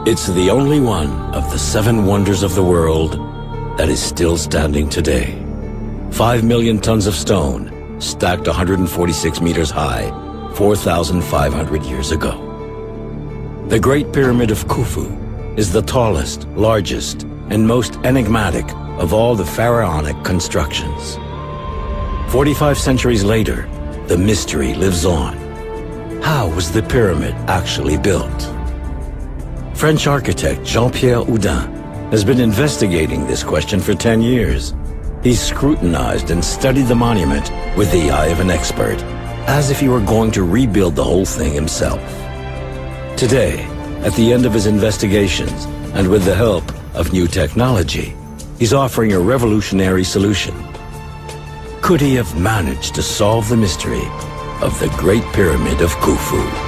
It's the only one of the 7 wonders of the world that is still standing today. 5 million tons of stone, stacked 146 meters high, 4,500 years ago. The Great Pyramid of Khufu is the tallest, largest, and most enigmatic of all the pharaonic constructions. 45 centuries later, the mystery lives on. How was the pyramid actually built? French architect Jean-Pierre Houdin has been investigating this question for 10 years. He's scrutinized and studied the monument with the eye of an expert, as if he were going to rebuild the whole thing himself. Today, at the end of his investigations, and with the help of new technology, he's offering a revolutionary solution. Could he have managed to solve the mystery of the Great Pyramid of Khufu?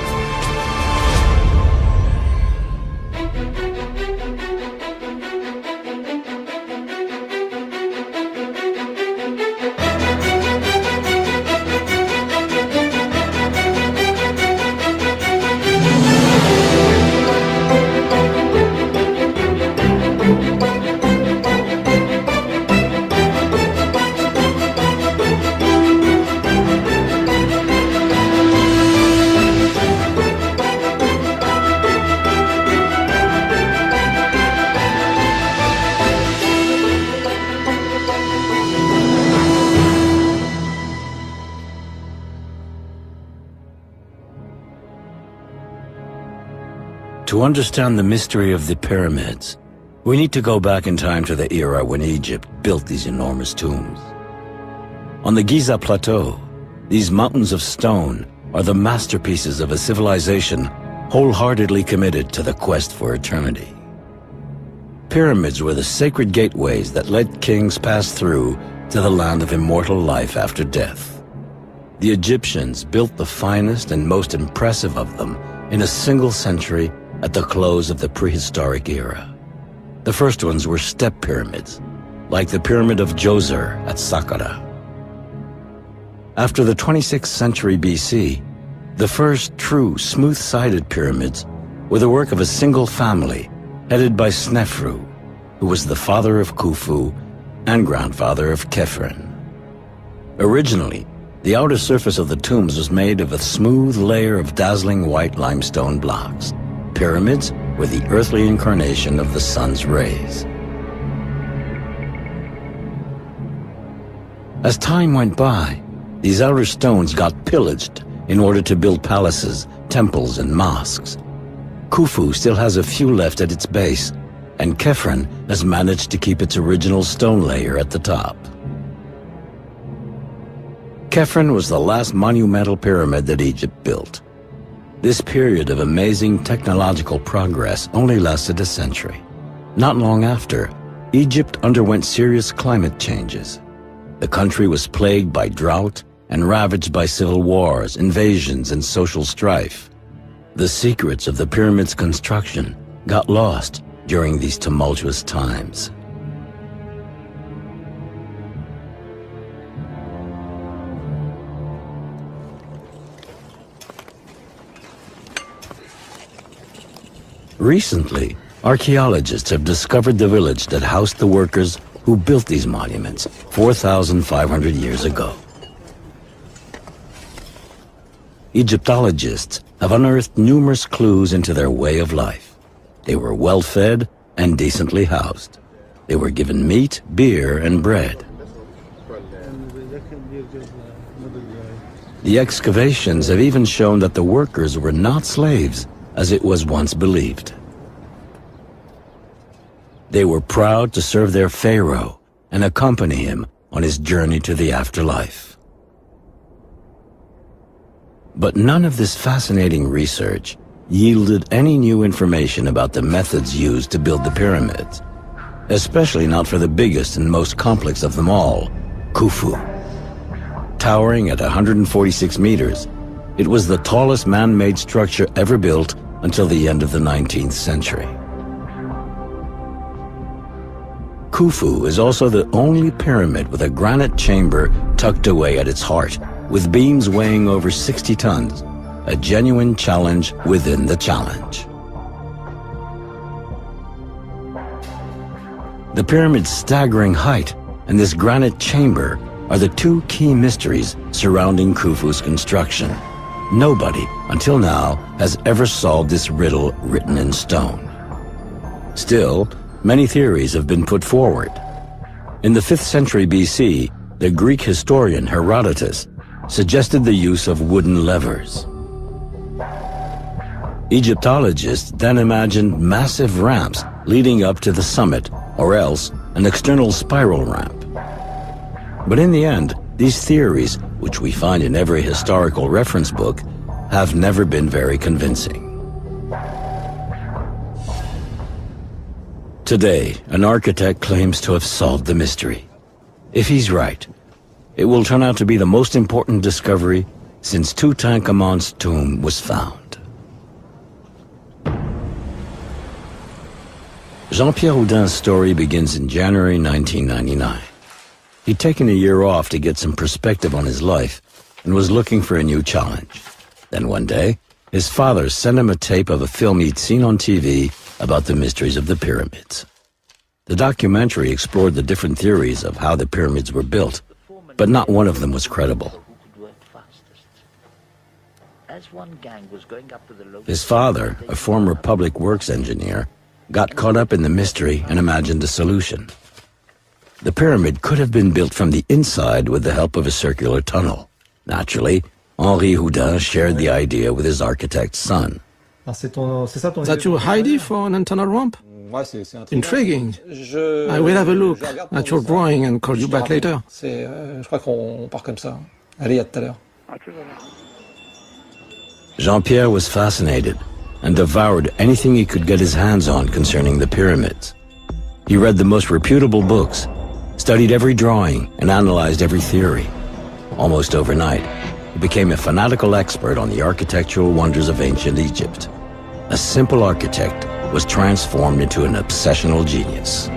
To understand the mystery of the pyramids, we need to go back in time to the era when Egypt built these enormous tombs. On the Giza Plateau, these mountains of stone are the masterpieces of a civilization wholeheartedly committed to the quest for eternity. Pyramids were the sacred gateways that let kings pass through to the land of immortal life after death. The Egyptians built the finest and most impressive of them in a single century at the close of the prehistoric era. The first ones were step pyramids, like the Pyramid of Djoser at Saqqara. After the 26th century BC, the first true smooth-sided pyramids were the work of a single family headed by Snefru, who was the father of Khufu and grandfather of Khephren. Originally, the outer surface of the tombs was made of a smooth layer of dazzling white limestone blocks. Pyramids were the earthly incarnation of the sun's rays. As time went by, these outer stones got pillaged in order to build palaces, temples, and mosques. Khufu still has a few left at its base, and Khephren has managed to keep its original stone layer at the top. Khephren was the last monumental pyramid that Egypt built. This period of amazing technological progress only lasted a century. Not long after, Egypt underwent serious climate changes. The country was plagued by drought and ravaged by civil wars, invasions, and social strife. The secrets of the pyramid's construction got lost during these tumultuous times. Recently, archaeologists have discovered the village that housed the workers who built these monuments 4,500 years ago. Egyptologists have unearthed numerous clues into their way of life. They were well-fed and decently housed. They were given meat, beer, and bread. The excavations have even shown that the workers were not slaves, as it was once believed. They were proud to serve their pharaoh and accompany him on his journey to the afterlife. But none of this fascinating research yielded any new information about the methods used to build the pyramids, especially not for the biggest and most complex of them all, Khufu. Towering at 146 meters, it was the tallest man-made structure ever built until the end of the 19th century. Khufu is also the only pyramid with a granite chamber tucked away at its heart, with beams weighing over 60 tons, a genuine challenge within the challenge. The pyramid's staggering height and this granite chamber are the two key mysteries surrounding Khufu's construction. Nobody, until now, has ever solved this riddle written in stone. Still, many theories have been put forward. In the 5th century BC, the Greek historian Herodotus suggested the use of wooden levers. Egyptologists then imagined massive ramps leading up to the summit, or else an external spiral ramp. But in the end, these theories, which we find in every historical reference book, have never been very convincing. Today, an architect claims to have solved the mystery. If he's right, it will turn out to be the most important discovery since Tutankhamun's tomb was found. Jean-Pierre Houdin's story begins in January 1999. He'd taken a year off to get some perspective on his life and was looking for a new challenge. Then one day, his father sent him a tape of a film he'd seen on TV about the mysteries of the pyramids. The documentary explored the different theories of how the pyramids were built, but not one of them was credible. His father, a former public works engineer, got caught up in the mystery and imagined a solution. The pyramid could have been built from the inside with the help of a circular tunnel. Naturally, Henri Houdin shared the idea with his architect's son. That your idea for an internal ramp? Intriguing. I will have a look at your drawing and call you back later. Jean-Pierre was fascinated and devoured anything he could get his hands on concerning the pyramids. He read the most reputable books, studied every drawing, and analyzed every theory. Almost overnight, he became a fanatical expert on the architectural wonders of ancient Egypt. A simple architect was transformed into an obsessional genius.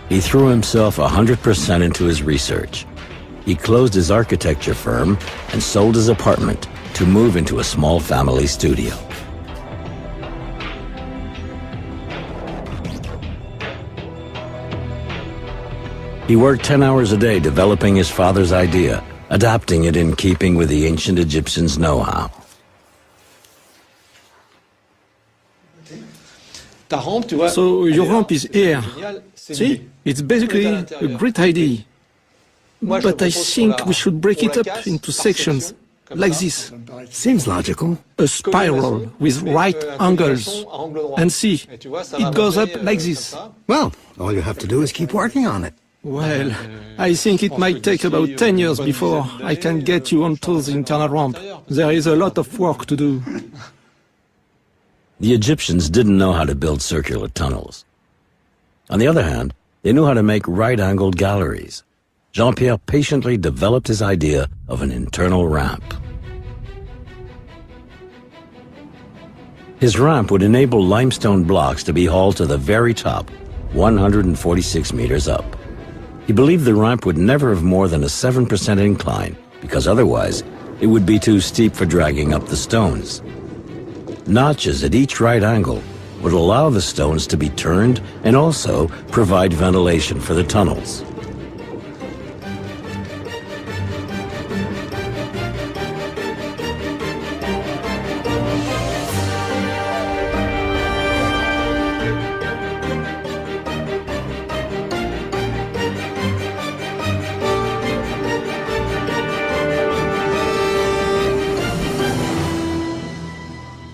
He threw himself 100% into his research. He closed his architecture firm and sold his apartment to move into a small family studio. He worked 10 hours a day developing his father's idea, adapting it in keeping with the ancient Egyptians' know-how. So your ramp is here. See, it's basically a great idea. But I think we should break it up into sections, like this. Seems logical. A spiral with right angles. And see, it goes up like this. Well, all you have to do is keep working on it. Well, I think it might take about 10 years before I can get you onto the internal ramp. There is a lot of work to do. The Egyptians didn't know how to build circular tunnels. On the other hand, they knew how to make right-angled galleries. Jean-Pierre patiently developed his idea of an internal ramp. His ramp would enable limestone blocks to be hauled to the very top, 146 meters up. He believed the ramp would never have more than a 7% incline, because otherwise it would be too steep for dragging up the stones. Notches at each right angle would allow the stones to be turned and also provide ventilation for the tunnels.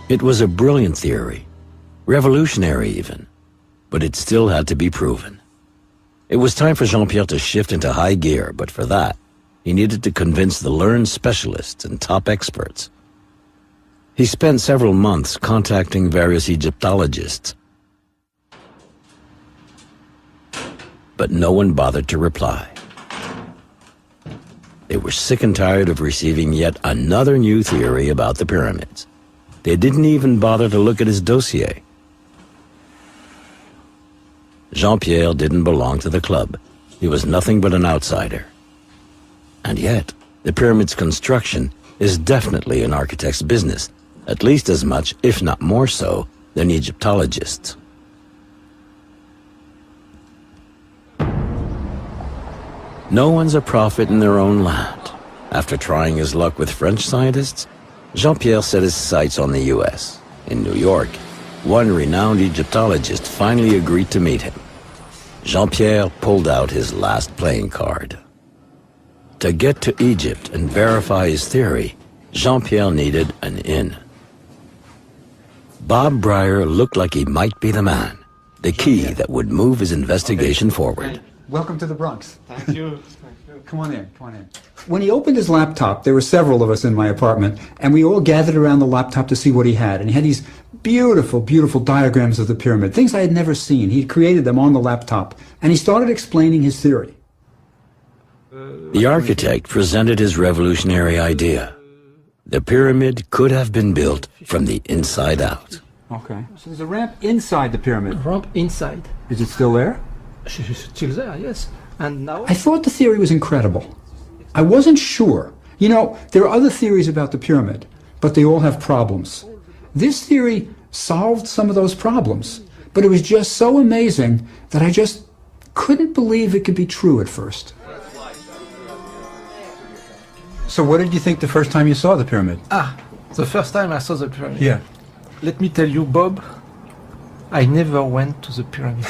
It was a brilliant theory, revolutionary even, but it still had to be proven. It was time for Jean-Pierre to shift into high gear, but for that, he needed to convince the learned specialists and top experts. He spent several months contacting various Egyptologists, but no one bothered to reply. They were sick and tired of receiving yet another new theory about the pyramids. They didn't even bother to look at his dossier. Jean-Pierre didn't belong to the club. He was nothing but an outsider. And yet, the pyramid's construction is definitely an architect's business, at least as much, if not more so, than Egyptologists. No one's a prophet in their own land. After trying his luck with French scientists, Jean-Pierre set his sights on the U.S. In New York, one renowned Egyptologist finally agreed to meet him. Jean-Pierre pulled out his last playing card. To get to Egypt and verify his theory, Jean-Pierre needed an in. Bob Breyer looked like he might be the man, the key that would move his investigation forward. Welcome to the Bronx. Thank you. Come on in, come on in. When he opened his laptop, there were several of us in my apartment, and we all gathered around the laptop to see what he had. And he had these beautiful, beautiful diagrams of the pyramid, things I had never seen. He'd created them on the laptop, and he started explaining his theory. The architect presented his revolutionary idea. The pyramid could have been built from the inside out. Okay. So there's a ramp inside the pyramid. Ramp inside. Is it still there? It's still there, yes. And now I thought the theory was incredible. I wasn't sure. You know, there are other theories about the pyramid, but they all have problems. This theory solved some of those problems, but it was just so amazing that I just couldn't believe it could be true at first. So what did you think the first time you saw the pyramid? the first time I saw the pyramid. Yeah. Let me tell you, Bob, I never went to the pyramid.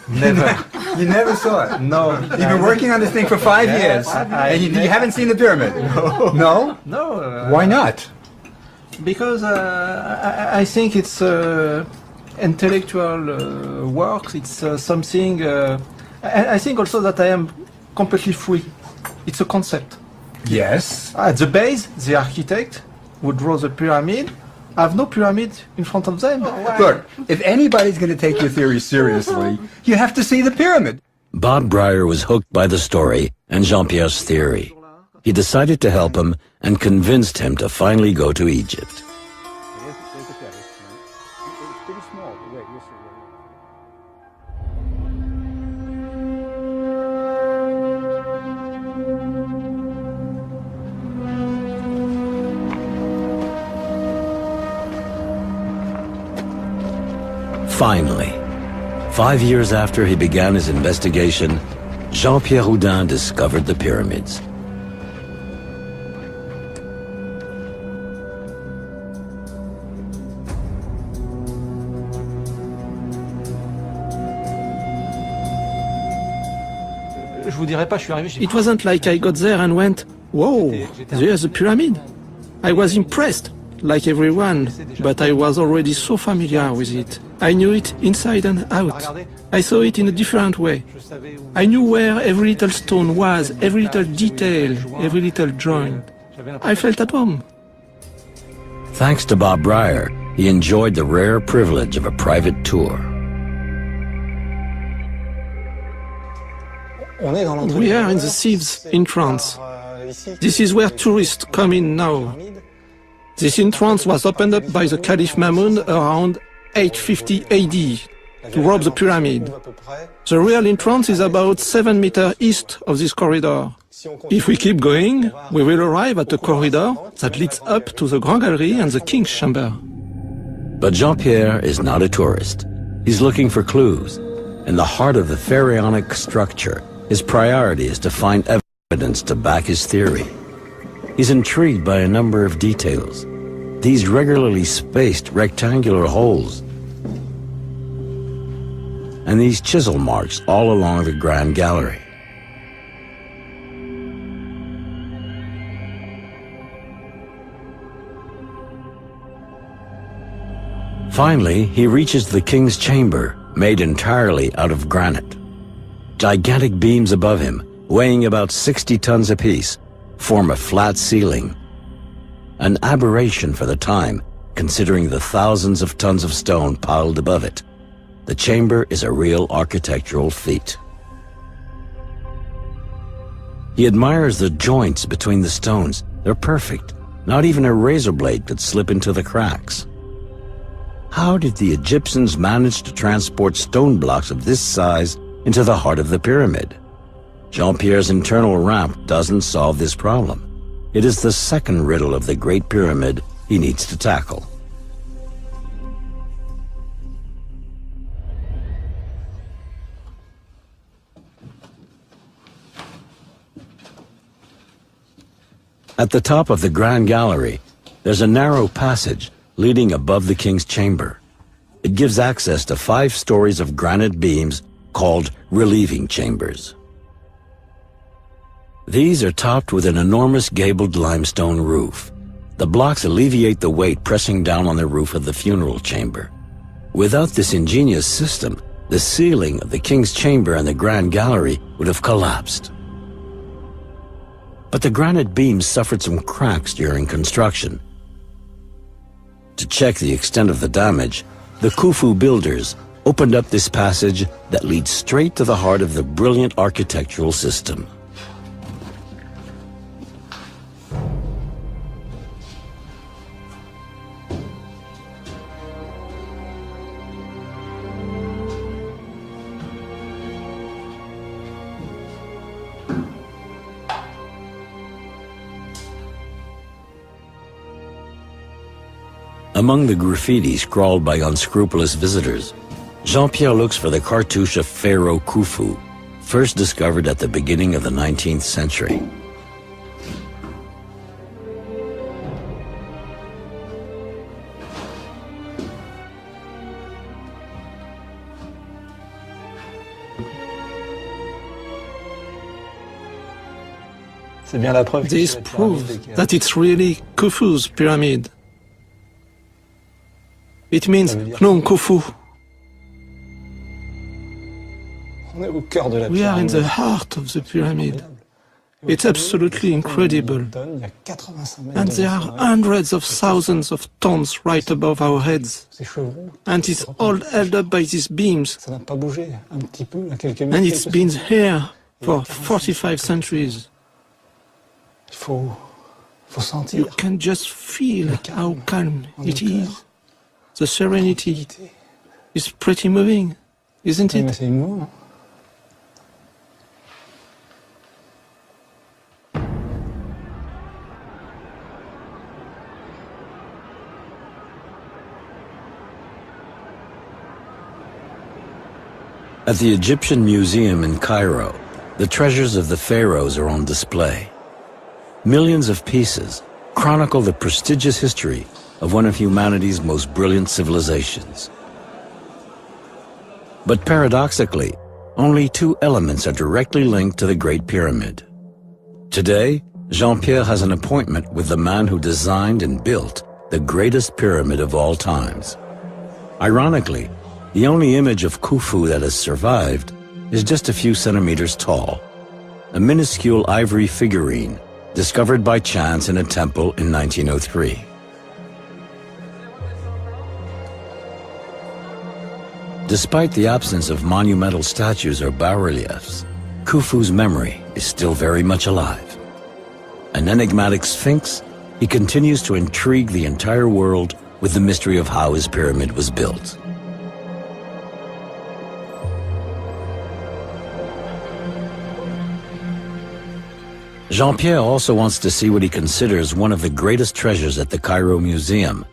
Never. You never saw it? No. You've been working on this thing for 5 years, and you haven't seen the pyramid? No? No. Why not? Because I think it's intellectual work. It's something. I think also that I am completely free. It's a concept. Yes. At the base, the architect would draw the pyramid. I have no pyramid in front of them. Look, if anybody's going to take your theory seriously, you have to see the pyramid. Bob Breyer was hooked by the story and Jean-Pierre's theory. He decided to help him and convinced him to finally go to Egypt. Finally, 5 years after he began his investigation, Jean-Pierre Houdin discovered the pyramids. It wasn't like I got there and went, whoa, there's a pyramid. I was impressed, like everyone, but I was already so familiar with it. I knew it inside and out. I saw it in a different way. I knew where every little stone was, every little detail, every little joint. I felt at home. Thanks to Bob Breyer, he enjoyed the rare privilege of a private tour. We are in the Thieves' entrance. This is where tourists come in now. This entrance was opened up by the Caliph Mamun around 850 AD to rob the pyramid. The real entrance is about 7 meters east of this corridor. If we keep going, we will arrive at a corridor that leads up to the Grand Gallery and the King's Chamber. But Jean-Pierre is not a tourist. He's looking for clues. In the heart of the pharaonic structure, his priority is to find evidence to back his theory. He's intrigued by a number of details. These regularly spaced rectangular holes and these chisel marks all along the Grand Gallery. Finally, he reaches the king's chamber, made entirely out of granite. Gigantic beams above him, weighing about 60 tons apiece, form a flat ceiling. An aberration for the time, considering the thousands of tons of stone piled above it. The chamber is a real architectural feat. He admires the joints between the stones. They're perfect. Not even a razor blade could slip into the cracks. How did the Egyptians manage to transport stone blocks of this size into the heart of the pyramid? Jean-Pierre's internal ramp doesn't solve this problem. It is the second riddle of the Great Pyramid he needs to tackle. At the top of the Grand Gallery, there's a narrow passage leading above the king's chamber. It gives access to 5 stories of granite beams called relieving chambers. These are topped with an enormous gabled limestone roof. The blocks alleviate the weight pressing down on the roof of the funeral chamber. Without this ingenious system, the ceiling of the king's chamber and the Grand Gallery would have collapsed. But the granite beams suffered some cracks during construction. To check the extent of the damage, the Khufu builders opened up this passage that leads straight to the heart of the brilliant architectural system. Among the graffiti scrawled by unscrupulous visitors, Jean-Pierre looks for the cartouche of Pharaoh Khufu, first discovered at the beginning of the 19th century. This proves that it's really Khufu's pyramid. It means Phnom Khufu. We are in the heart of the pyramid. It's absolutely incredible. And there are hundreds of thousands of tons right above our heads. And it's all held up by these beams. And it's been here for 45 centuries. You can just feel how calm it is. The serenity is pretty moving, isn't it? At the Egyptian Museum in Cairo, the treasures of the pharaohs are on display. Millions of pieces chronicle the prestigious history of one of humanity's most brilliant civilizations. But paradoxically, only 2 elements are directly linked to the Great Pyramid. Today, Jean-Pierre has an appointment with the man who designed and built the greatest pyramid of all times. Ironically, the only image of Khufu that has survived is just a few centimeters tall, a minuscule ivory figurine discovered by chance in a temple in 1903. Despite the absence of monumental statues or bas-reliefs, Khufu's memory is still very much alive. An enigmatic sphinx, he continues to intrigue the entire world with the mystery of how his pyramid was built. Jean-Pierre also wants to see what he considers one of the greatest treasures at the Cairo Museum,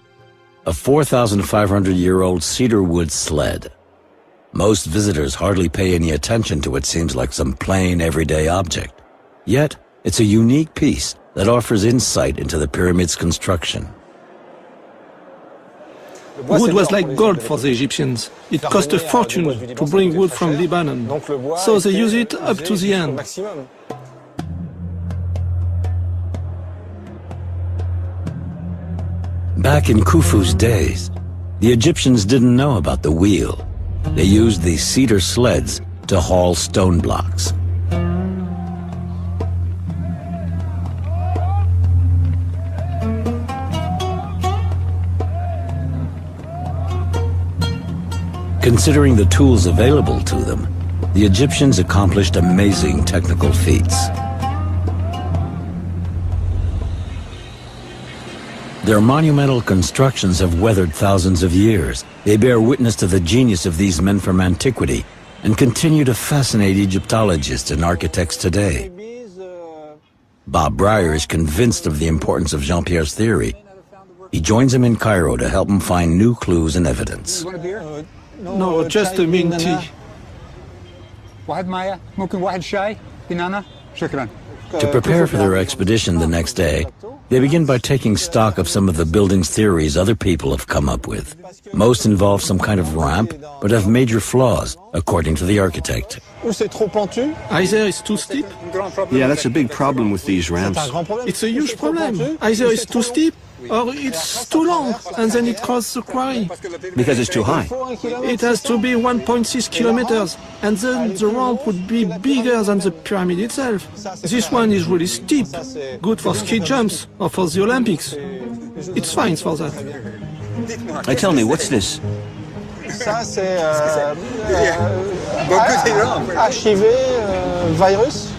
a 4,500-year-old cedar wood sled. Most visitors hardly pay any attention to what seems like some plain, everyday object. Yet, it's a unique piece that offers insight into the pyramid's construction. Wood was like gold for the Egyptians. It cost a fortune to bring wood from Lebanon, so they use it up to the end. Back in Khufu's days, the Egyptians didn't know about the wheel. They used these cedar sleds to haul stone blocks. Considering the tools available to them, the Egyptians accomplished amazing technical feats. Their monumental constructions have weathered thousands of years. They bear witness to the genius of these men from antiquity and continue to fascinate Egyptologists and architects today. Bob Breyer is convinced of the importance of Jean-Pierre's theory. He joins him in Cairo to help him find new clues and evidence. No, just a mint tea. واحد معايا ممكن واحد شاي بنانا شكرا. To prepare for their expedition the next day, they begin by taking stock of some of the building's theories other people have come up with. Most involve some kind of ramp, but have major flaws, according to the architect. Either it's too steep. Yeah, that's a big problem with these ramps. It's a huge problem. Either it's too steep or it's too long, and then it causes a quarry. Because it's too high. It has to be 1.6 kilometers, and then the ramp would be bigger than the pyramid itself. This one is really steep, good for ski jumps or for the Olympics. It's fine for that. Tell me, what's this? Ça, c'est HIV virus.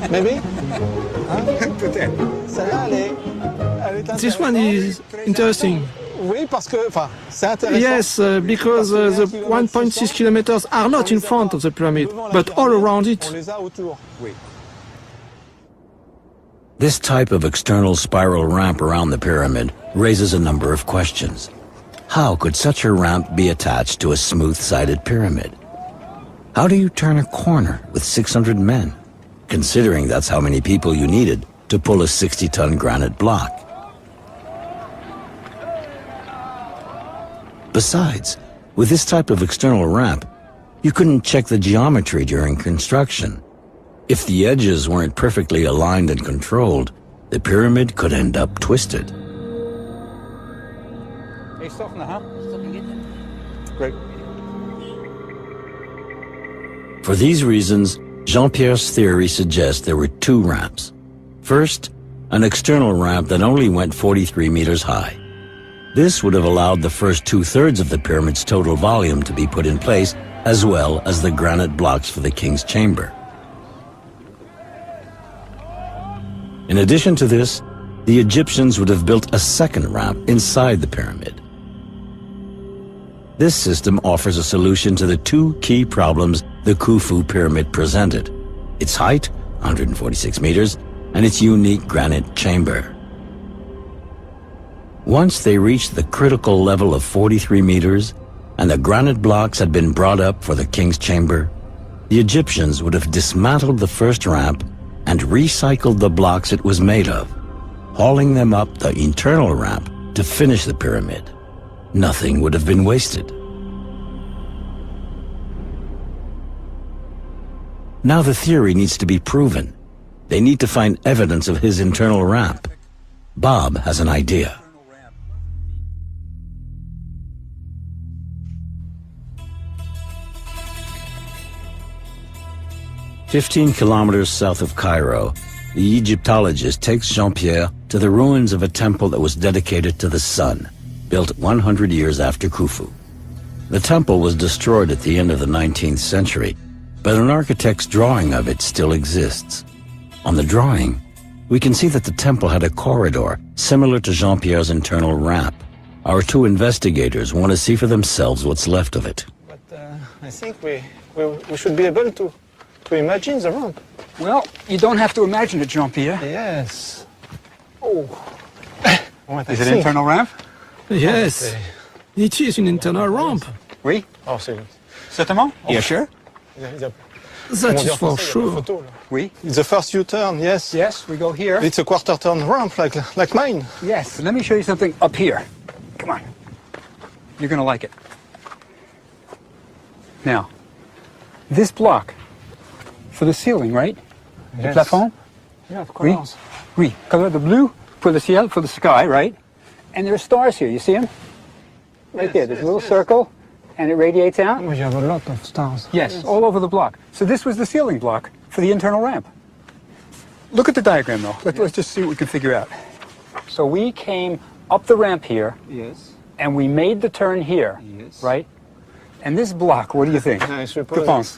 Maybe? Celle-là, This one is interesting. Oui, parce que, enfin, c'est intéressant. Yes, because the 1.6 kilometers are not in front of the pyramid, but all around it. On les a autour. This type of external spiral ramp around the pyramid raises a number of questions. How could such a ramp be attached to a smooth-sided pyramid? How do you turn a corner with 600 men, considering that's how many people you needed to pull a 60-ton granite block? Besides, with this type of external ramp, you couldn't check the geometry during construction. If the edges weren't perfectly aligned and controlled, the pyramid could end up twisted. Hey, softener, huh? Great. For these reasons, Jean-Pierre's theory suggests there were two ramps. First, an external ramp that only went 43 meters high. This would have allowed the first 2/3 of the pyramid's total volume to be put in place, as well as the granite blocks for the king's chamber. In addition to this, the Egyptians would have built a second ramp inside the pyramid. This system offers a solution to the two key problems the Khufu pyramid presented: its height, 146 meters, and its unique granite chamber. Once they reached the critical level of 43 meters, and the granite blocks had been brought up for the king's chamber, the Egyptians would have dismantled the first ramp and recycled the blocks it was made of, hauling them up the internal ramp to finish the pyramid. Nothing would have been wasted. Now the theory needs to be proven. They need to find evidence of his internal ramp. Bob has an idea. "15 kilometers south of Cairo, the Egyptologist takes Jean-Pierre to the ruins of a temple that was dedicated to the sun, built 100 years after Khufu. The temple was destroyed at the end of the 19th century, but an architect's drawing of it still exists. On the drawing, we can see that the temple had a corridor similar to Jean-Pierre's internal ramp. Our two investigators want to see for themselves what's left of it. But I think we should be able to imagine the ramp. Well, you don't have to imagine it, Jean-Pierre. Yes. Oh. Is it an internal ramp? Yes, it is an internal ramp. Oui. Oh, c'est... Certainement? You sure? That is for sure. Oui. It's the first U-turn, yes. Yes, we go here. It's a quarter turn ramp like mine. Yes, let me show you something up here. Come on. You're going to like it. Now, this block for the ceiling, right? Yes. The plafond? Yeah, of Oui. course. Oui. Color the blue for the ciel, for the sky, right? And there are stars here. You see them? Right there. There's a little circle, and it radiates out. We have a lot of stars. Yes, all over the block. So this was the ceiling block for the internal ramp. Look at the diagram, though. Let's just see what we can figure out. So we came up the ramp here, Yes. and we made the turn here, Yes. right? And this block, what do you think? I Que suppose penses?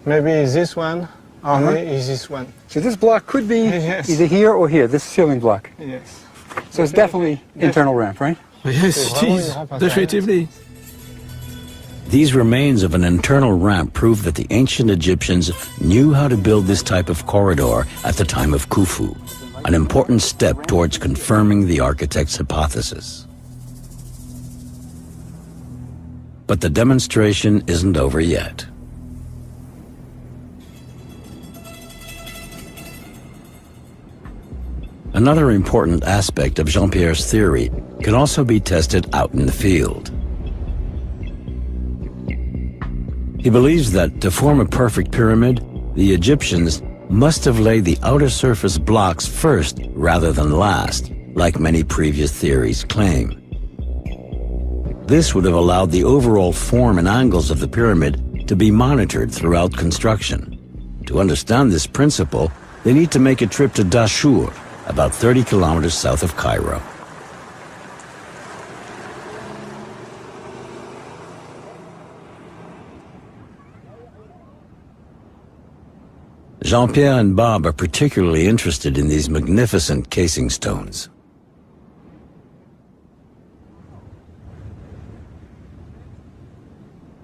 maybe this one or maybe this one. So this block could be Yes. either here or here, this ceiling block. Yes. So it's definitely internal ramp, right? Yes, it is, definitively. These remains of an internal ramp prove that the ancient Egyptians knew how to build this type of corridor at the time of Khufu. an important step towards confirming the architect's hypothesis. But the demonstration isn't over yet. Another important aspect of Jean-Pierre's theory can also be tested out in the field. He believes that to form a perfect pyramid, the Egyptians must have laid the outer surface blocks first rather than last, like many previous theories claim. This would have allowed the overall form and angles of the pyramid to be monitored throughout construction. To understand this principle, they need to make a trip to Dashur, about 30 kilometers south of Cairo. Jean-Pierre and Bob are particularly interested in these magnificent casing stones.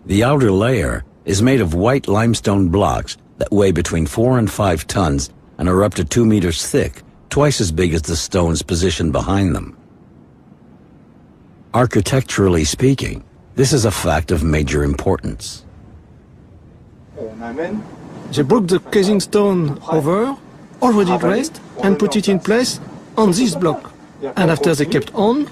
The outer layer is made of white limestone blocks that weigh between 4 and 5 tons and are up to 2 meters thick, twice as big as the stones positioned behind them. Architecturally speaking, this is a fact of major importance. They broke the casing stone over, already dressed, and put it in place on this block. And after they kept on,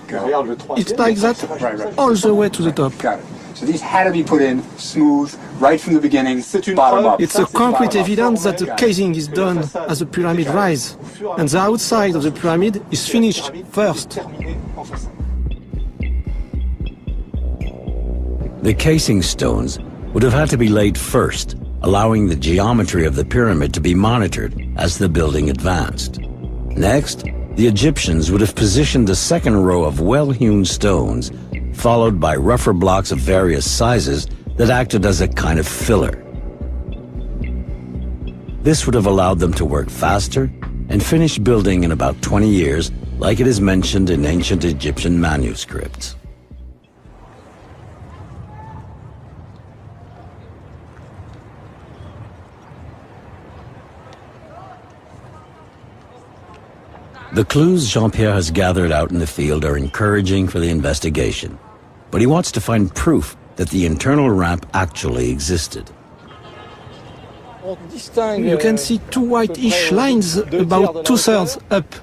it's like that all the way to the top. Got it. So these had to be put in smooth, right from the beginning, bottom up. It's a concrete evidence that the casing is done as the pyramid rises, and the outside of the pyramid is finished first. The casing stones would have had to be laid first, allowing the geometry of the pyramid to be monitored as the building advanced. Next, the Egyptians would have positioned the second row of well-hewn stones, followed by rougher blocks of various sizes that acted as a kind of filler. This would have allowed them to work faster and finish building in about 20 years, like it is mentioned in ancient Egyptian manuscripts. The clues Jean-Pierre has gathered out in the field are encouraging for the investigation, but he wants to find proof that the internal ramp actually existed. You can see two whitish lines about 2/3 up.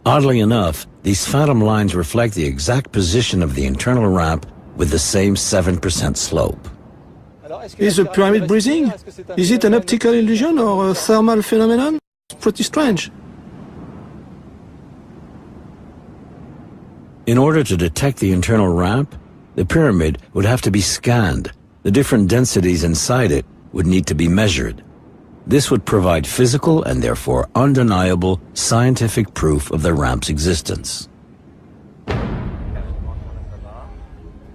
Oddly enough, these phantom lines reflect the exact position of the internal ramp with the same 7% slope. Is the pyramid breathing? Is it an optical illusion or a thermal phenomenon? It's pretty strange. In order to detect the internal ramp, the pyramid would have to be scanned. The different densities inside it would need to be measured. This would provide physical and therefore undeniable scientific proof of the ramp's existence.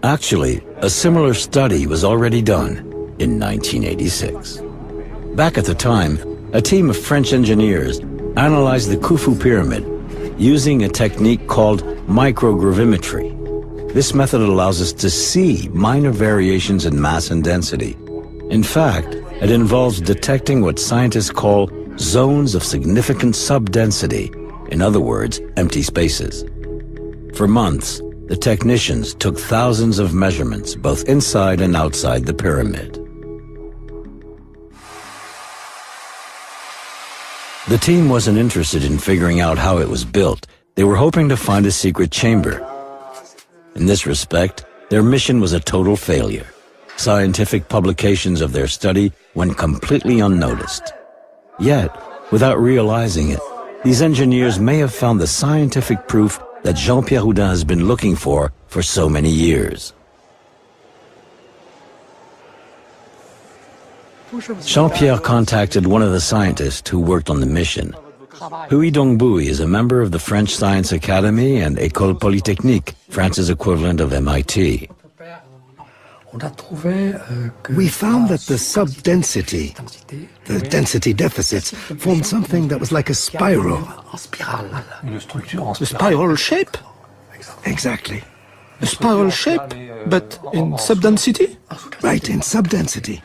Actually, a similar study was already done in 1986. Back at the time, a team of French engineers analyzed the Khufu pyramid using a technique called microgravimetry. This method allows us to see minor variations in mass and density. In fact, it involves detecting what scientists call zones of significant subdensity, in other words, empty spaces. For months, the technicians took thousands of measurements, both inside and outside the pyramid. The team wasn't interested in figuring out how it was built. They were hoping to find a secret chamber. In this respect, their mission was a total failure. Scientific publications of their study went completely unnoticed. Yet, without realizing it, these engineers may have found the scientific proof that Jean-Pierre Houdin has been looking for so many years. Jean-Pierre contacted one of the scientists who worked on the mission. Huy Dongbui is a member of the French Science Academy and École Polytechnique, France's equivalent of MIT. We found that the subdensity, the density deficits, formed something that was like a spiral. A spiral shape? Exactly. A spiral shape, but in subdensity? Right, in subdensity.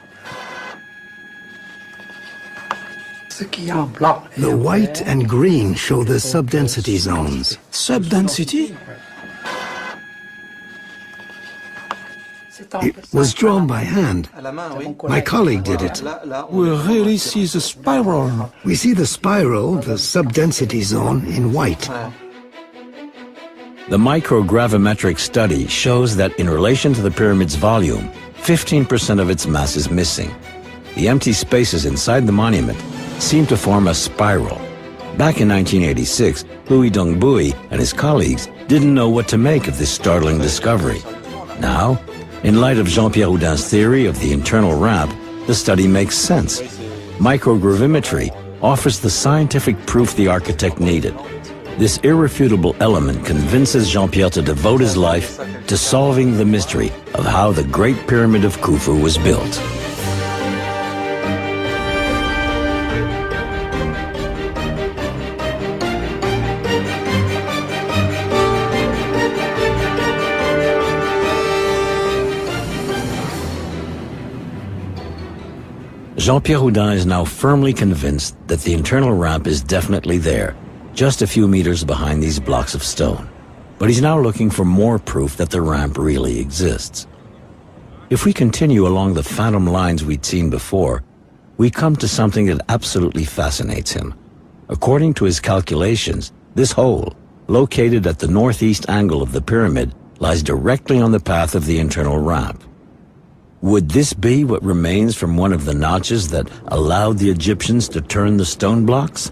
The white and green show the subdensity zones. Subdensity? It was drawn by hand. My colleague did it. We really see the spiral. We see the spiral, the subdensity zone, in white. The microgravimetric study shows that in relation to the pyramid's volume, 15% of its mass is missing. The empty spaces inside the monument seem to form a spiral. Back in 1986, Louis Dongbui and his colleagues didn't know what to make of this startling discovery. Now, in light of Jean-Pierre Houdin's theory of the internal ramp, the study makes sense. Microgravimetry offers the scientific proof the architect needed. This irrefutable element convinces Jean-Pierre to devote his life to solving the mystery of how the Great Pyramid of Khufu was built. Jean-Pierre Houdin is now firmly convinced that the internal ramp is definitely there, just a few meters behind these blocks of stone. But he's now looking for more proof that the ramp really exists. If we continue along the phantom lines we'd seen before, we come to something that absolutely fascinates him. According to his calculations, this hole, located at the northeast angle of the pyramid, lies directly on the path of the internal ramp. Would this be what remains from one of the notches that allowed the Egyptians to turn the stone blocks?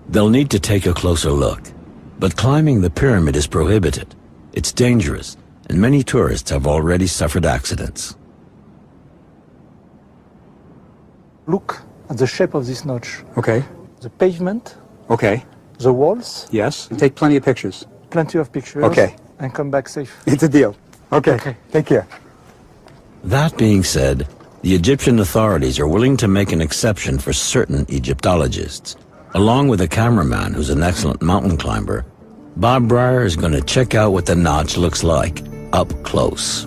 They'll need to take a closer look, but climbing the pyramid is prohibited. It's dangerous, and many tourists have already suffered accidents. Look at the shape of this notch. Okay. The pavement, Okay. the walls, Yes. Take plenty of pictures. plenty of pictures. Okay. And come back safe. It's a deal. Okay. Okay. Take care. That being said, the Egyptian authorities are willing to make an exception for certain Egyptologists. Along with a cameraman who's an excellent mountain climber, Bob Breyer is going to check out what the notch looks like up close.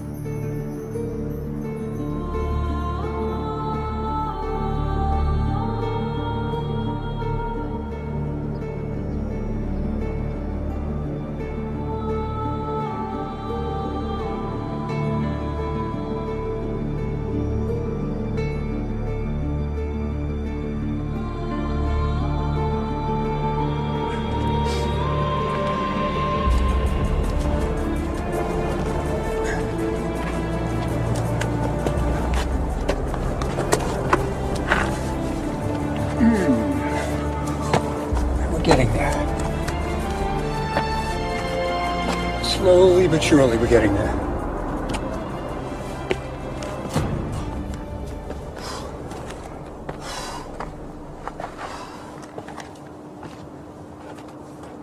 Getting there. Slowly but surely we're getting there.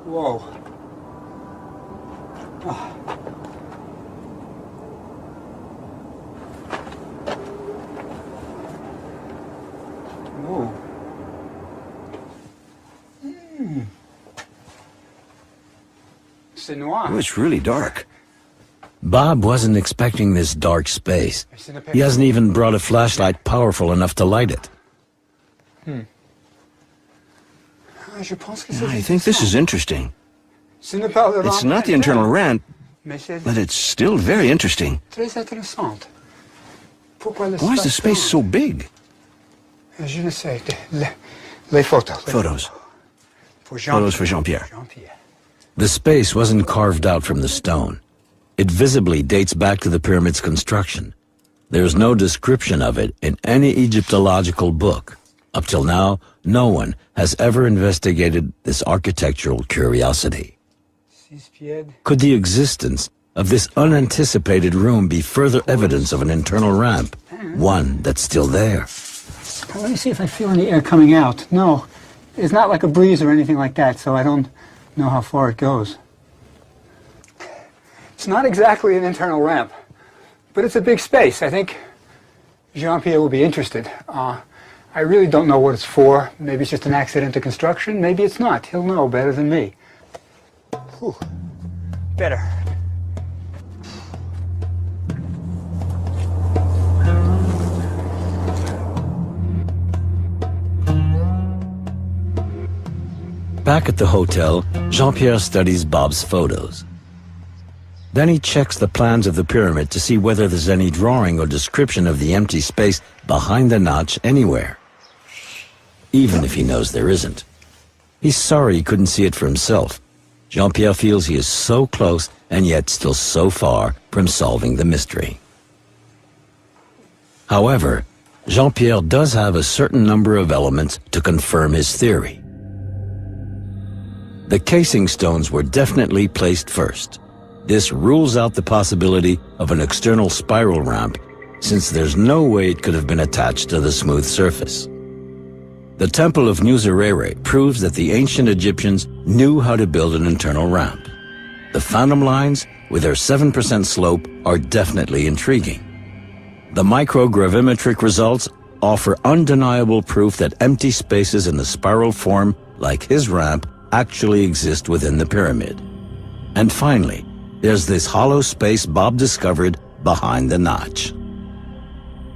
Whoa. Ah. Whoa. Oh, it's really dark. Bob wasn't expecting this dark space. He hasn't even brought a flashlight powerful enough to light it. I think this is interesting. It's not the internal ramp, but it's still very interesting. Why is the space so big? Photos. Photos for Jean-Pierre. The space wasn't carved out from the stone. It visibly dates back to the pyramid's construction. There's no description of it in any Egyptological book. Up till now, no one has ever investigated this architectural curiosity. Could the existence of this unanticipated room be further evidence of an internal ramp, one that's still there? Let me see if I feel any air coming out. No, it's not like a breeze or anything like that, so I don't know how far it goes. It's not exactly an internal ramp, but it's a big space. I think Jean-Pierre will be interested. I really don't know what it's for. Maybe it's just an accident to construction. Maybe it's not. He'll know better than me. Whew. Better. Back at the hotel, Jean-Pierre studies Bob's photos. Then he checks the plans of the pyramid to see whether there's any drawing or description of the empty space behind the notch anywhere. Even if he knows there isn't. He's sorry he couldn't see it for himself. Jean-Pierre feels he is so close and yet still so far from solving the mystery. However, Jean-Pierre does have a certain number of elements to confirm his theory. The casing stones were definitely placed first. This rules out the possibility of an external spiral ramp, since there's no way it could have been attached to the smooth surface. The Temple of Nuzerere proves that the ancient Egyptians knew how to build an internal ramp. The phantom lines, with their 7% slope, are definitely intriguing. The microgravimetric results offer undeniable proof that empty spaces in the spiral form, like his ramp, actually exist within the pyramid. And finally, there's this hollow space Bob discovered behind the notch.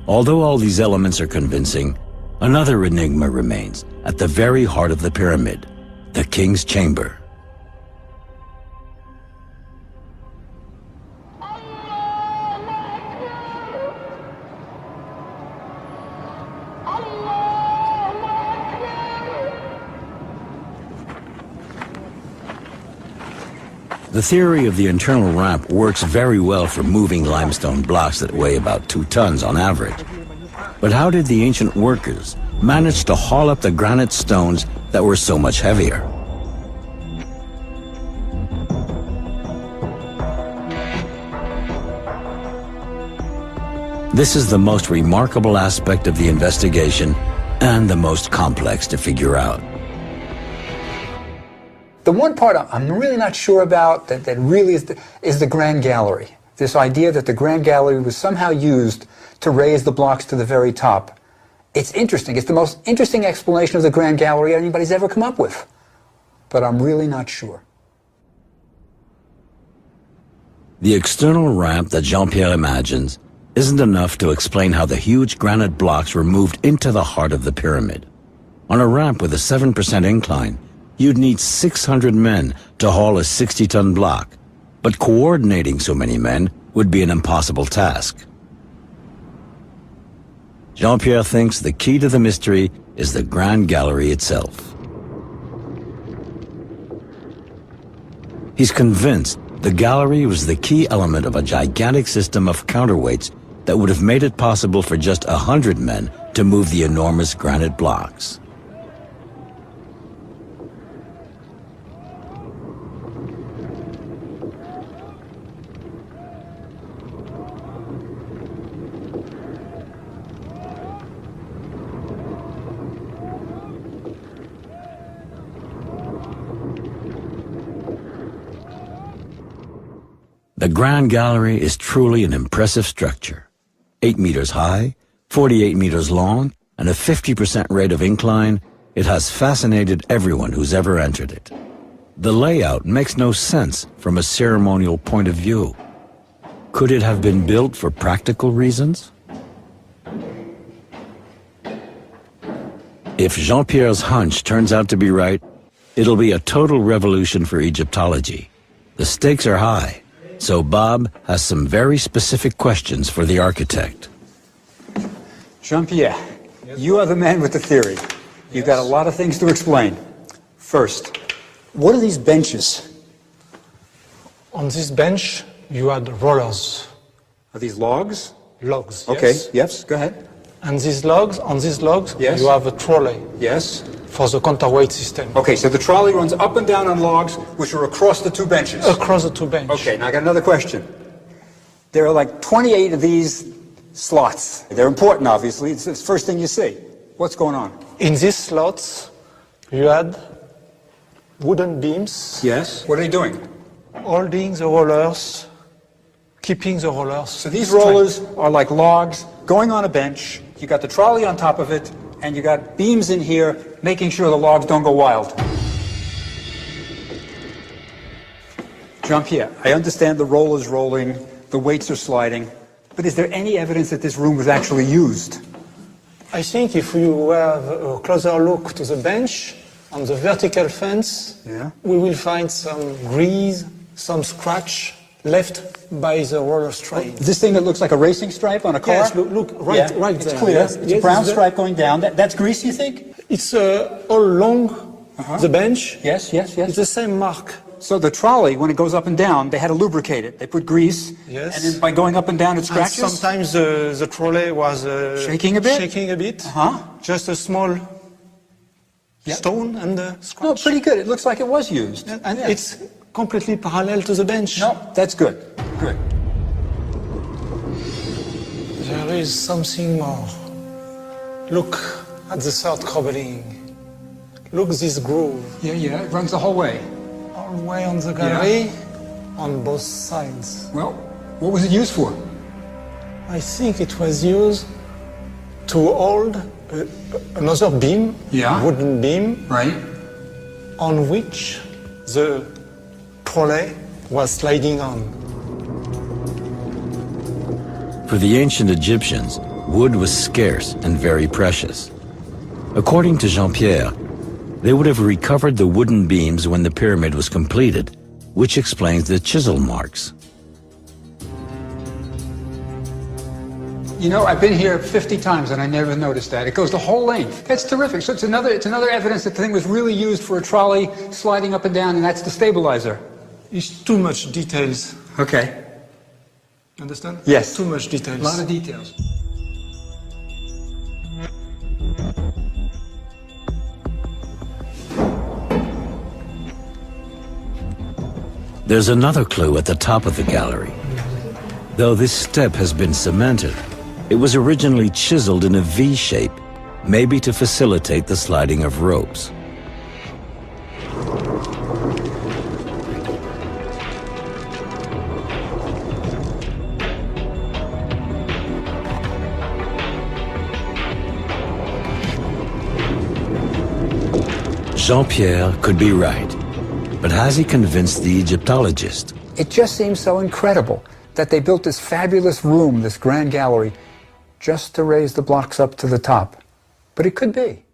Although all these elements are convincing, another enigma remains at the very heart of the pyramid, the king's chamber. The theory of the internal ramp works very well for moving limestone blocks that weigh about 2 tons on average. But how did the ancient workers manage to haul up the granite stones that were so much heavier? This is the most remarkable aspect of the investigation and the most complex to figure out. The one part I'm really not sure about that really is the Grand Gallery. This idea that the Grand Gallery was somehow used to raise the blocks to the very top. It's interesting. It's the most interesting explanation of the Grand Gallery anybody's ever come up with. But I'm really not sure. The external ramp that Jean-Pierre imagines isn't enough to explain how the huge granite blocks were moved into the heart of the pyramid. On a ramp with a 7% incline, you'd need 600 men to haul a 60-ton block, but coordinating so many men would be an impossible task. Jean-Pierre thinks the key to the mystery is the Grand Gallery itself. He's convinced the gallery was the key element of a gigantic system of counterweights that would have made it possible for just 100 men to move the enormous granite blocks. The Grand Gallery is truly an impressive structure. 8 meters high, 48 meters long, and a 50% rate of incline, it has fascinated everyone who's ever entered it. The layout makes no sense from a ceremonial point of view. Could it have been built for practical reasons? If Jean-Pierre's hunch turns out to be right, it'll be a total revolution for Egyptology. The stakes are high. So Bob has some very specific questions for the architect. Jean-Pierre, you are the man with the theory. You've got a lot of things to explain. First, what are these benches? On this bench, you had rollers. Are these logs? Logs, Okay, yes. yes, go ahead. And these logs, on these logs, Yes. you have a trolley Yes. for the counterweight system. Okay, so the trolley runs up and down on logs, which are across the 2 benches. Across the 2 benches. Okay, now I got another question. There are like 28 of these slots. They're important, obviously. It's the first thing you see. What's going on? In these slots, you had wooden beams Yes. What are they doing? holding the rollers, keeping the rollers. So these straight. rollers are like logs going on a bench. You got the trolley on top of it, and you got beams in here making sure the logs don't go wild. Jean-Pierre, I understand the rollers rolling, the weights are sliding, but is there any evidence that this room was actually used? I think if you have a closer look to the bench, on the vertical fence, we will find some grease, some scratch left by the roller stripe. This thing that looks like a racing stripe on a car? Yes, look right there. It's clear. Yes, it's a brown stripe going down. That's grease, you think? It's all along the bench. Yes. It's the same mark. So the trolley, when it goes up and down, they had to lubricate it. They put grease, yes. And then by going up and down, it scratches? And sometimes the trolley was shaking a bit. Just a small stone and scratch. No, pretty good. It looks like it was used. And it's completely parallel to the bench. No, that's good. Good. There is something more. Look at the third cobbling. Look this groove. Yeah, it runs the whole way. All the way on the gallery, on both sides. Well, what was it used for? I think it was used to hold another beam, wooden beam, right, on which the trolley was sliding on. For the ancient Egyptians, wood was scarce and very precious. According to Jean-Pierre, they would have recovered the wooden beams when the pyramid was completed, which explains the chisel marks. You know, I've been here 50 times and I never noticed that. It goes the whole length. That's terrific. So it's another evidence that the thing was really used for a trolley sliding up and down, and that's the stabilizer. It's too much details. Okay. Understand? Yes. Too much details. A lot of details. There's another clue at the top of the gallery. Though this step has been cemented, it was originally chiseled in a V shape, maybe to facilitate the sliding of ropes. Jean-Pierre could be right. But has he convinced the Egyptologist? It just seems so incredible that they built this fabulous room, this grand gallery, just to raise the blocks up to the top. But it could be.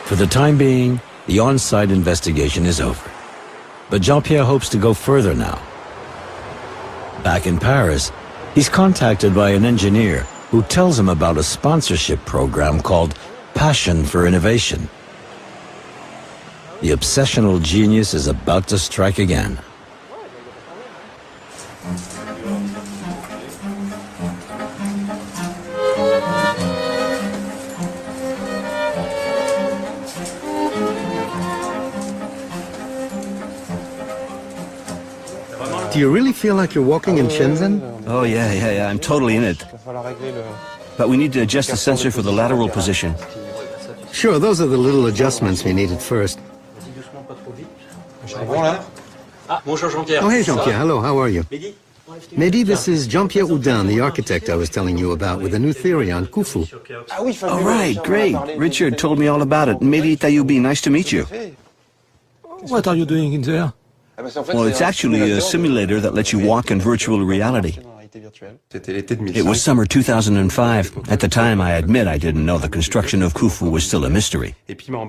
For the time being, the on-site investigation is over. But Jean-Pierre hopes to go further now. Back in Paris, he's contacted by an engineer who tells him about a sponsorship program called Passion for Innovation. The obsessional genius is about to strike again. Do you really feel like you're walking in Shenzhen? Oh, yeah, I'm totally in it. But we need to adjust the sensor for the lateral position. Sure, those are the little adjustments we needed first. Oh, hey, Jean-Pierre. Hello, how are you? Mehdi, this is Jean-Pierre Houdin, the architect I was telling you about, with a new theory on Khufu. All right, great. Richard told me all about it. Mehdi Tayoubi, nice to meet you. What are you doing in there? Well, it's actually a simulator that lets you walk in virtual reality. It was summer 2005. At the time, I admit I didn't know the construction of Khufu was still a mystery.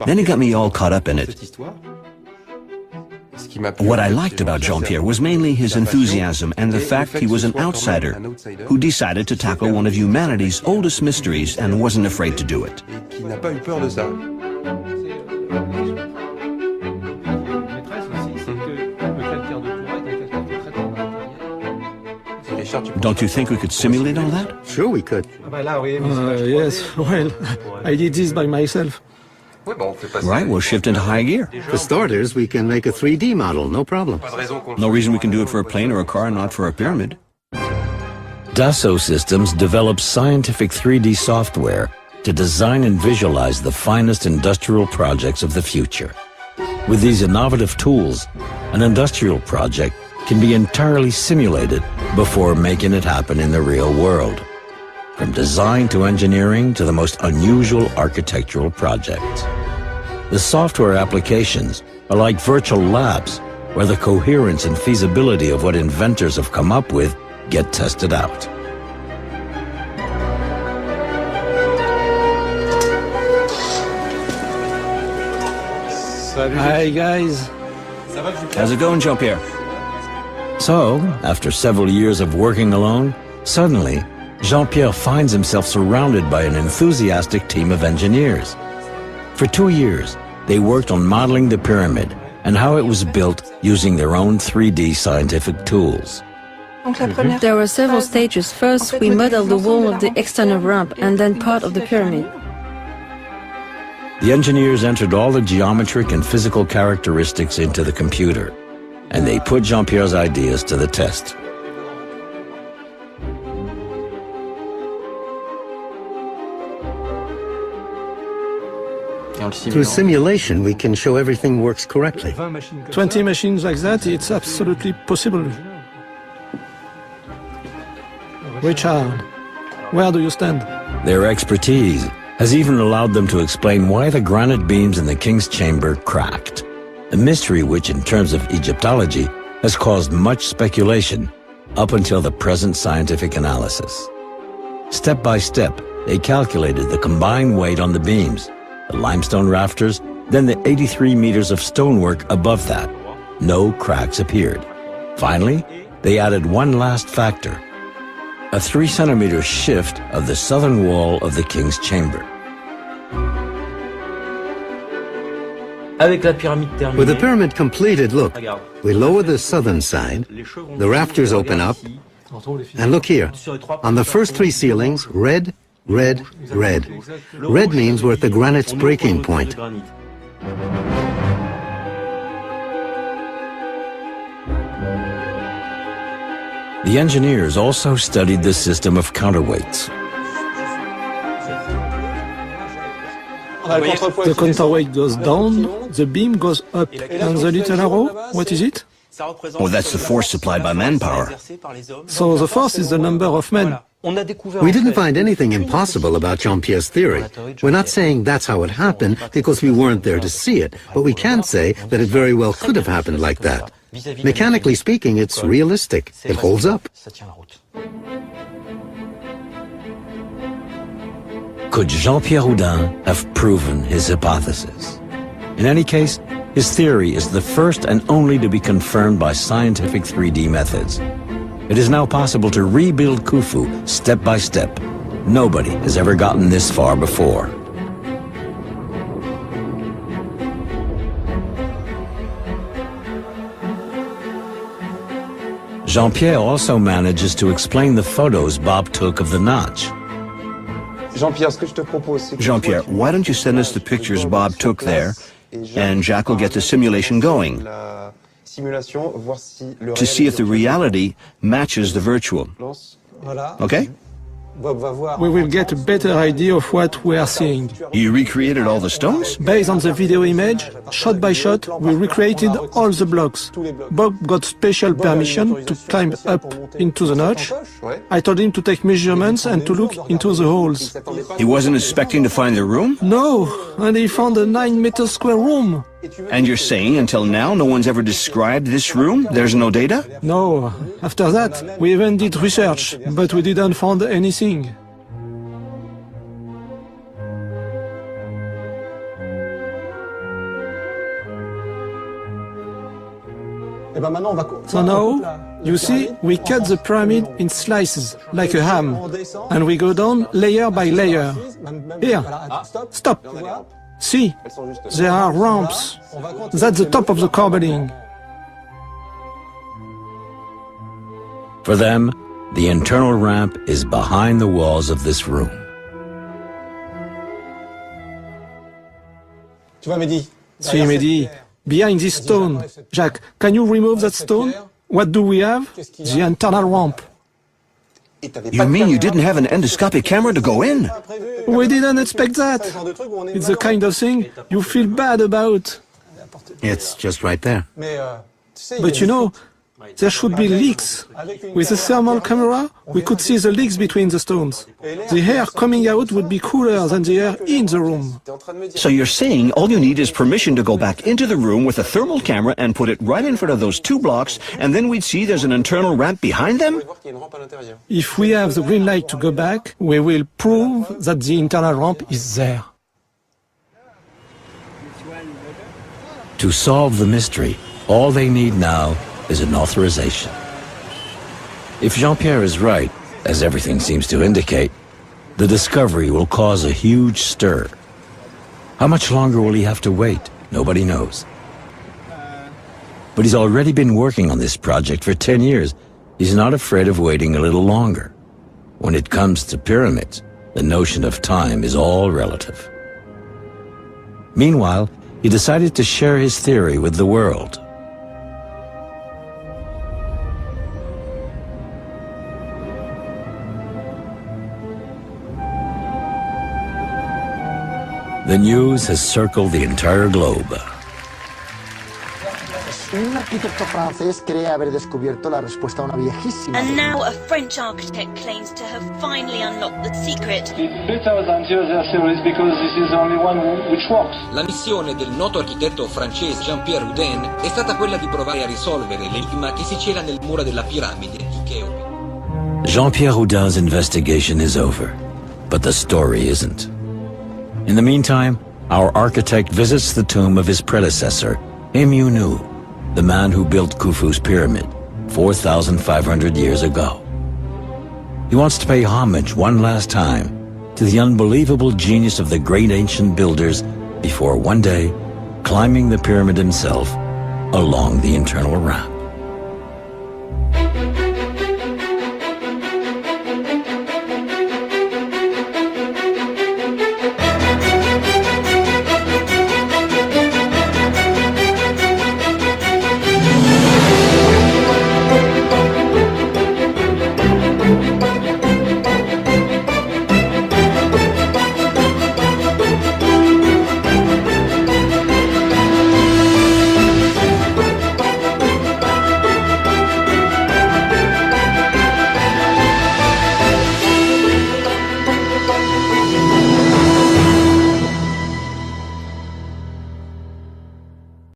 Then he got me all caught up in it. What I liked about Jean-Pierre was mainly his enthusiasm and the fact he was an outsider who decided to tackle one of humanity's oldest mysteries and wasn't afraid to do it. Don't you think we could simulate all that? Sure we could. Yes, well, I did this by myself. Right, we'll shift into high gear. For starters, we can make a 3D model, no problem. No reason we can do it for a plane or a car, not for a pyramid. Dassault Systems develops scientific 3D software to design and visualize the finest industrial projects of the future. With these innovative tools, an industrial project can be entirely simulated before making it happen in the real world. From design to engineering to the most unusual architectural projects. The software applications are like virtual labs where the coherence and feasibility of what inventors have come up with get tested out. Hi, guys. How's it going, Jean-Pierre? So, after several years of working alone, suddenly, Jean-Pierre finds himself surrounded by an enthusiastic team of engineers. For 2 years, they worked on modeling the pyramid and how it was built using their own 3D scientific tools. There were several stages. First, we modeled the wall of the external ramp and then part of the pyramid. The engineers entered all the geometric and physical characteristics into the computer, and they put Jean-Pierre's ideas to the test. Through simulation, we can show everything works correctly. 20 machines like that, it's absolutely possible. Richard, where do you stand? Their expertise has even allowed them to explain why the granite beams in the king's chamber cracked, a mystery which, in terms of Egyptology, has caused much speculation up until the present scientific analysis. Step by step, they calculated the combined weight on the beams, the limestone rafters, then the 83 meters of stonework above that. No cracks appeared. Finally, they added one last factor: a 3-centimeter shift of the southern wall of the king's chamber. With the pyramid completed, look, we lower the southern side, the rafters open up, and look here, on the first 3 ceilings, red, red, red. Red means we're at the granite's breaking point. The engineers also studied the system of counterweights. The counterweight goes down, the beam goes up, and the little arrow, what is it? Oh, that's the force supplied by manpower. So the force is the number of men. We didn't find anything impossible about Jean-Pierre's theory. We're not saying that's how it happened because we weren't there to see it, but we can say that it very well could have happened like that. Mechanically speaking, it's realistic. It holds up. Could Jean-Pierre Houdin have proven his hypothesis? In any case, his theory is the first and only to be confirmed by scientific 3D methods. It is now possible to rebuild Khufu step by step. Nobody has ever gotten this far before. Jean-Pierre also manages to explain the photos Bob took of the notch. Jean-Pierre, why don't you send us the pictures Bob took there, and Jacques will get the simulation going to see if the reality matches the virtual. Okay? We will get a better idea of what we are seeing. You recreated all the stones? Based on the video image, shot by shot, we recreated all the blocks. Bob got special permission to climb up into the notch. I told him to take measurements and to look into the holes. He wasn't expecting to find the room? No, and he found a 9-meter square room. And you're saying until now no one's ever described this room? There's no data? No. After that, we even did research, but we didn't find anything. So now, you see, we cut the pyramid in slices, like a ham, and we go down layer by layer. Here, stop. See, there are ramps. That's the top of the corbelling. For them, the internal ramp is behind the walls of this room. See, Mehdi, behind this stone. Jacques, can you remove that stone? What do we have? The internal ramp. You mean you didn't have an endoscopic camera to go in? We didn't expect that. It's the kind of thing you feel bad about. It's just right there. But you know, there should be leaks. With a thermal camera, we could see the leaks between the stones. The air coming out would be cooler than the air in the room. So you're saying all you need is permission to go back into the room with a thermal camera and put it right in front of those 2 blocks, and then we'd see there's an internal ramp behind them? If we have the green light to go back, we will prove that the internal ramp is there. To solve the mystery, all they need now is an authorization. If Jean-Pierre is right, as everything seems to indicate, the discovery will cause a huge stir. How much longer will he have to wait? Nobody knows. But he's already been working on this project for 10 years. He's not afraid of waiting a little longer. When it comes to pyramids, the notion of time is all relative. Meanwhile, he decided to share his theory with the world. The news has circled the entire globe. Un arquitecto francés cree haber descubierto la respuesta a una viejísima. And now a French architect claims to have finally unlocked the secret. It's better than the other theories because this is the only one which works. La missione del noto architetto francese Jean-Pierre Houdin è stata quella di provare a risolvere l'enigma che si cela nel muro della piramide di Cheops. Jean-Pierre Houdin's investigation is over, but the story isn't. In the meantime, our architect visits the tomb of his predecessor, Nu, the man who built Khufu's pyramid 4,500 years ago. He wants to pay homage one last time to the unbelievable genius of the great ancient builders before one day climbing the pyramid himself along the internal ramp.